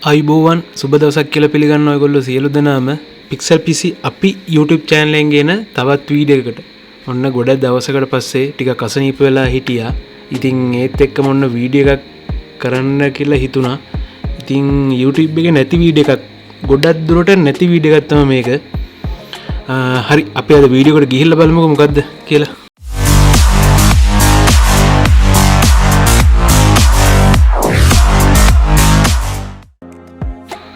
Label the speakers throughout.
Speaker 1: අයිබෝවන් සුබ දවසක් කියලා පිළිගන්න ඔයගොල්ලෝ සියලු දෙනාම Pixel PC අපි YouTube channel එකෙන් ගෙන තවත් වීඩියෝ එකකට ඔන්න ගොඩ දවසකට පස්සේ ටිකක් අසනීප වෙලා හිටියා. ඉතින් ඒත් එක්කම ඔන්න වීඩියෝ එකක් කරන්න කියලා හිතුණා. ඉතින් YouTube එකේ නැති වීඩියෝ එකක් ගොඩක් දුරට නැති වීඩියෝ එකක් තමයි මේක. හරි අපි අද වීඩියෝ එකට ගිහිල්ලා බලමුකෝ මොකද්ද කියලා.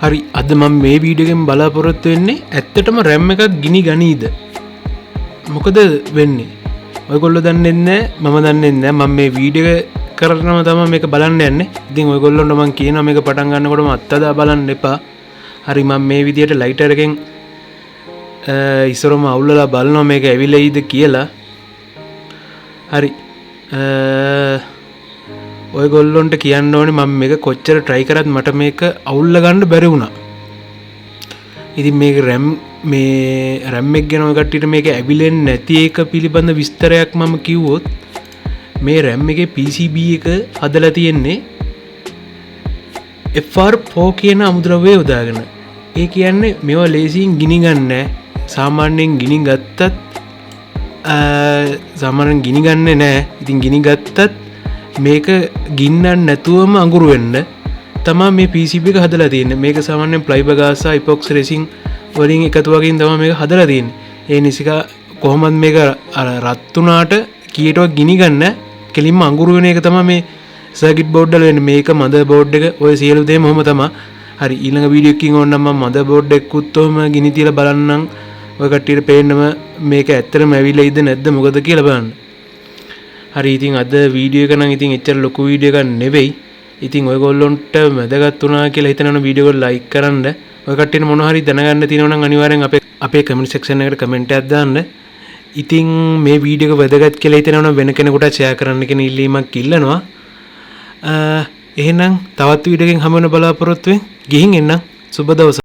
Speaker 1: හරි අද මම මේ වීඩියෝ එකෙන් බලාපොරොත්තු වෙන්නේ ඇත්තටම RAM එකක් ගිනි ගනීද? මොකද වෙන්නේ? ඔයගොල්ලෝ දන්නේ නැහැ මම දන්නේ නැහැ. මම මේ වීඩියෝ කරනම තමයි මේක බලන්න යන්නේ. ඉතින් ඔයගොල්ලොන්ට මම කියනවා මේක පටන් ගන්නකොටම අත්දැක බලන්න එපා. හරි මම මේ විදියට ලයිටර් එකෙන් ඉස්සරම අවුල්ලලා බලනවා මේක ඇවිල්ලායිද කියලා. හරි ඔයගොල්ලොන්ට කියන්න ඕනේ මම මේක කොච්චර try කරත් මට මේක අවුල්ල ගන්න බැරි වුණා. ඉතින් මේක RAM එක ගැන ඔය කට්ටියට මේක ඇවිලෙන්නේ නැති එක පිළිබඳ විස්තරයක් මම කිව්වොත් මේ RAM එකේ PCB එක හදලා තියෙන්නේ FR4 කියන අමුද්‍රව්‍ය යොදාගෙන. ඒ කියන්නේ මේවා ලේසියෙන් ගිනි ගන්න නැහැ. සාමාන්‍යයෙන් ගිනි ගත්තත් සාමාන්‍යයෙන් ගිනි ගන්නේ නැහැ. ඉතින් ගිනි ගත්තත් මේක ගින්නන්න නැතුවම අඟුරු වෙන්න තමයි මේ PCB එක හදලා තියෙන්නේ. මේක සාමාන්‍යයෙන් ප්ලයිබගාසා ඉපොක්සි රෙසින් වලින් එකතු වගේන් තමයි මේක හදලා තියෙන්නේ. ඒ නිසා කොහොමද මේක රත් උනාට කීයටවත් ගිනි ගන්න කෙලින්ම අඟුරු වෙන එක තමයි මේ සර්කිට් බෝඩ් වල වෙන්නේ. මේක මදර් බෝඩ් එක ඔය සියලු දේම ඔහම තමයි. හරි ඊළඟ වීඩියෝ එකකින් ඕනනම් මම මදර් බෝඩ් එකකුත් ඔහම ගිනි තියලා බලන්නම්. ඔය කට්ටියට පේන්නම මේක ඇත්තටම ඇවිල්ලායිද නැද්ද මොකද කියලා බලන්න. හරි ඉතින් අද වීඩියෝ එක නම් ඉතින් එච්චර ලොකු වීඩියෝ එකක් නෙවෙයි. ඉතින් ඔයගොල්ලොන්ට වැදගත් වුණා කියලා හිතනවනම් වීඩියෝ එක ලයික් කරන්න. ඔය කට්ටියට මොනවා හරි දැනගන්න තියෙනවා නම් අනිවාර්යෙන් අපේ කමෙන්ට් සෙක්ෂන් එකට කමෙන්ට් එකක් දාන්න. ඉතින් මේ වීඩියෝ එක වැදගත් කියලා හිතනවනම් වෙන කෙනෙකුට ෂෙයා කරන්න කියන ඉල්ලීමක් ඉල්ලනවා. එහෙනම් තවත් වීඩියෝ එකකින් හමු වෙන බලාපොරොත්තු වෙමින් ගිහින් එන්න. සුබ දවසක්.